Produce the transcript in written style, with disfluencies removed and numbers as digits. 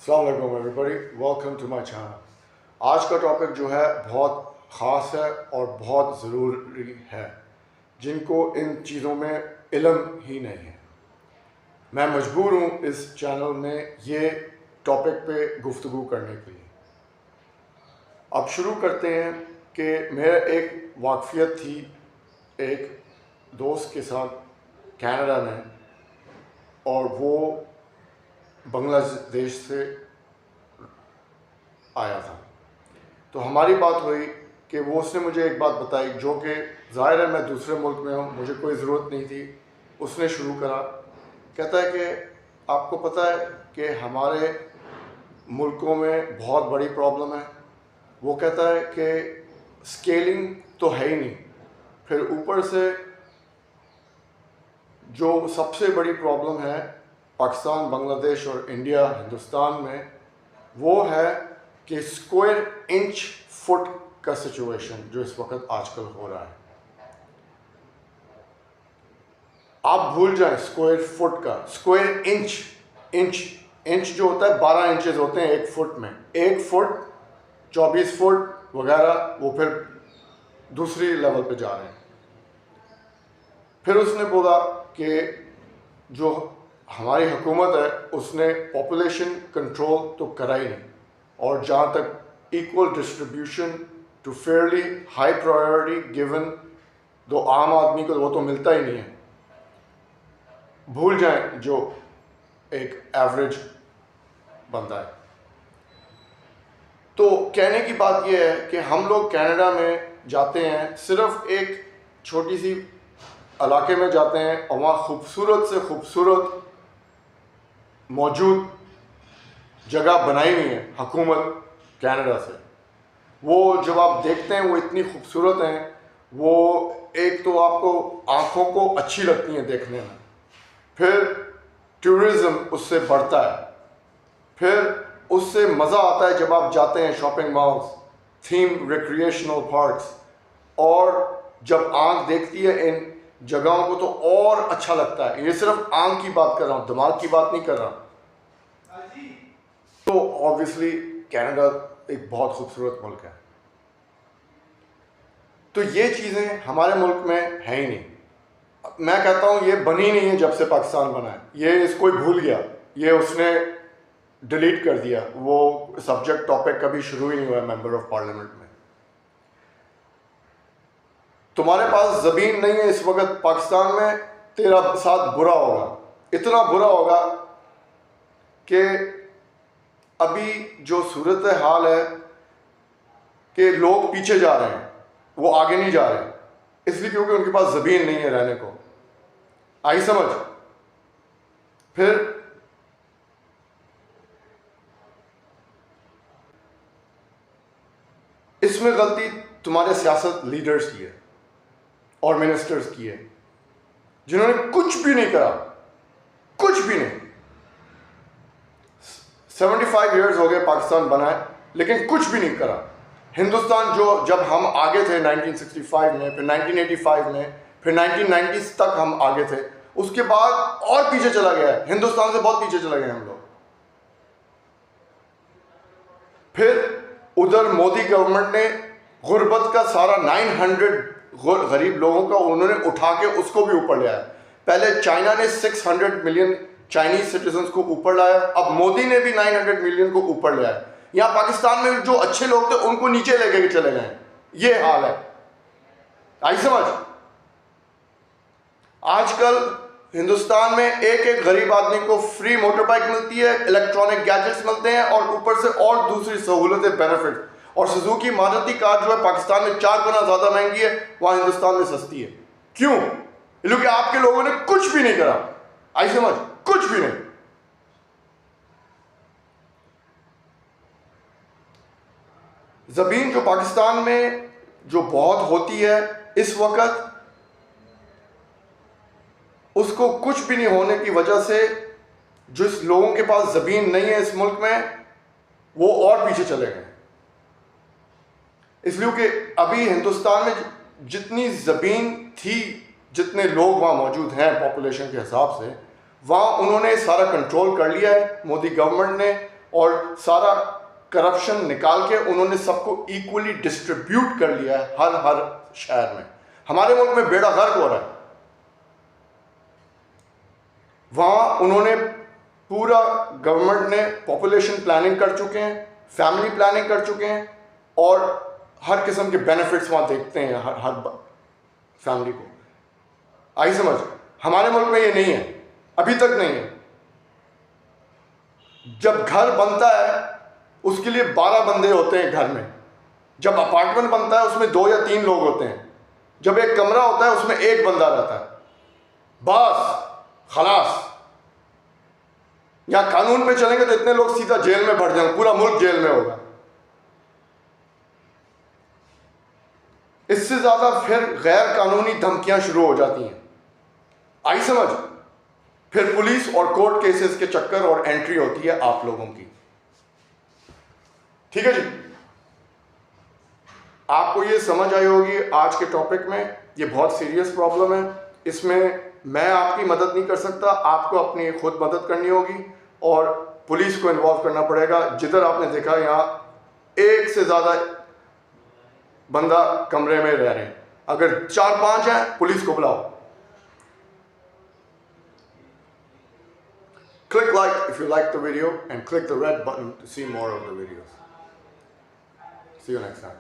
अस्सलाम वालेकुम everybody, welcome to my channel. आज का टॉपिक जो है बहुत ख़ास है और बहुत ज़रूरी है, जिनको इन चीज़ों में इल्म ही नहीं है। मैं मजबूर हूँ इस चैनल में ये टॉपिक पे गुफ्तगू करने के लिए। अब शुरू करते हैं कि मेरा एक वाक़फ़ियत थी एक दोस्त के साथ कनाडा में, और वो बांग्लादेश से आया था। तो हमारी बात हुई कि वो उसने मुझे एक बात बताई, जो कि ज़ाहिर है मैं दूसरे मुल्क में हूँ, मुझे कोई ज़रूरत नहीं थी। उसने शुरू करा, कहता है कि आपको पता है कि हमारे मुल्कों में बहुत बड़ी प्रॉब्लम है। वो कहता है कि स्केलिंग तो है ही नहीं, फिर ऊपर से जो सबसे बड़ी प्रॉब्लम है पाकिस्तान, बांग्लादेश और इंडिया, हिंदुस्तान में, वो है कि स्क्वायर इंच फुट का सिचुएशन जो इस वक्त आजकल हो रहा है। आप भूल जाएं स्क्वायर फुट का, स्क्वायर इंच जो होता है 12 इंचेस होते हैं एक फुट में। 1 फुट 24 फुट वगैरह, वो फिर दूसरी लेवल पे जा रहे हैं। फिर उसने बोला कि जो हमारी हुकूमत है उसने पॉपुलेशन कंट्रोल तो करा ही नहीं, और जहाँ तक equal distribution to fairly high priority given दो आम आदमी को, वो तो मिलता ही नहीं है। भूल जाएं जो एक एवरेज बंदा है। तो कहने की बात यह है कि हम लोग कनाडा में जाते हैं, सिर्फ एक छोटी सी इलाके में जाते हैं, और वहाँ खूबसूरत से खूबसूरत मौजूद जगह बनाई हुई है हुकूमत कनाडा से। वो जब आप देखते हैं वो इतनी खूबसूरत हैं, वो एक तो आपको आँखों को अच्छी लगती हैं देखने में, फिर टूरिज़्म उससे बढ़ता है, फिर उससे मज़ा आता है जब आप जाते हैं shopping malls, theme recreational parks, और जब आँख देखती है इन जगहों को तो और अच्छा लगता है। ये सिर्फ आँख की बात कर रहा हूँ, दिमाग की बात नहीं कर रहा। तो ऑब्वियसली कनाडा एक बहुत खूबसूरत मुल्क है। तो ये चीज़ें हमारे मुल्क में है ही नहीं। मैं कहता हूँ ये बनी नहीं है जब से पाकिस्तान बना है, ये इसको भूल गया, ये उसने डिलीट कर दिया। वो सब्जेक्ट टॉपिक कभी शुरू ही नहीं हुआ मेंबर ऑफ पार्लियामेंट में। तुम्हारे पास ज़मीन नहीं है इस वक्त पाकिस्तान में, तेरा साथ बुरा होगा, इतना बुरा होगा कि अभी जो सूरत हाल है कि लोग पीछे जा रहे हैं, वो आगे नहीं जा रहे, इसलिए क्योंकि उनके पास ज़मीन नहीं है रहने को। आई समझ? फिर इसमें गलती तुम्हारे सियासत लीडर्स की है और मिनिस्टर्स की है, जिन्होंने कुछ भी नहीं करा, कुछ भी नहीं। 75 ईयर्स हो गए पाकिस्तान बना है, लेकिन कुछ भी नहीं करा। हिंदुस्तान जो जब हम आगे थे 1965 में, फिर 1985 में, फिर 1990s तक हम आगे थे, उसके बाद और पीछे चला गया है, हिंदुस्तान से बहुत पीछे चले गए हम लोग। फिर उधर मोदी गवर्नमेंट ने गुर्बत का सारा 900 गरीब लोगों का उन्होंने उठा के उसको भी ऊपर लिया है। पहले चाइना ने 600 मिलियन चाइनीज सिटीजन्स को ऊपर लाया, अब मोदी ने भी 900 मिलियन को ऊपर लिया है। यहाँ पाकिस्तान में जो अच्छे लोग थे उनको नीचे लेके चले गए, ये हाल है। आई समझ? आजकल हिंदुस्तान में एक एक गरीब आदमी को फ्री मोटर बाइक मिलती है, इलेक्ट्रॉनिक गैजेट्स मिलते हैं, और ऊपर से और दूसरी सहूलतें, बेनिफिट। और सुजुकी मारुति कार जो है पाकिस्तान में 4 गुना ज़्यादा महंगी है, वहाँ हिंदुस्तान में सस्ती है। क्यों? क्योंकि आपके लोगों ने कुछ भी नहीं करा। आई समझ? कुछ भी नहीं। ज़मीन जो पाकिस्तान में जो बहुत होती है इस वक्त, उसको कुछ भी नहीं होने की वजह से जिस लोगों के पास ज़मीन नहीं है इस मुल्क में, वो और पीछे चले गए। इसलिए कि अभी हिंदुस्तान में जितनी ज़मीन थी, जितने लोग वहाँ मौजूद हैं पॉपुलेशन के हिसाब से, वहाँ उन्होंने सारा कंट्रोल कर लिया है मोदी गवर्नमेंट ने, और सारा करप्शन निकाल के उन्होंने सबको इक्वली डिस्ट्रीब्यूट कर लिया है हर शहर में। हमारे मुल्क में बेड़ा गर्क हो रहा है। वहाँ उन्होंने पूरा गवर्नमेंट ने पॉपुलेशन प्लानिंग कर चुके हैं, फैमिली प्लानिंग कर चुके हैं और हर किस्म के बेनिफिट्स वहाँ देखते हैं हर फैमिली को। आई समझ? हमारे मुल्क में ये नहीं है, अभी तक नहीं है। जब घर बनता है उसके लिए 12 बंदे होते हैं घर में। जब अपार्टमेंट बनता है उसमें 2 या 3 लोग होते हैं। जब एक कमरा होता है उसमें 1 बंदा रहता है, बस खलास। या कानून पे चलेंगे तो इतने लोग सीधा जेल में भर जाएंगे, पूरा मुल्क जेल में होगा। इससे ज्यादा फिर गैर कानूनी धमकियां शुरू हो जाती हैं। आई समझ? फिर पुलिस और कोर्ट केसेस के चक्कर और एंट्री होती है आप लोगों की। ठीक है जी, आपको ये समझ आई होगी आज के टॉपिक में। ये बहुत सीरियस प्रॉब्लम है, इसमें मैं आपकी मदद नहीं कर सकता, आपको अपनी खुद मदद करनी होगी और पुलिस को इन्वॉल्व करना पड़ेगा। जिधर आपने देखा यहाँ 1 से ज़्यादा बंदा कमरे में रह रहे हैं, अगर 4-5 हैं पुलिस को बुलाओ। Click like if you like the video and click the red button to see more of the videos. See you next time.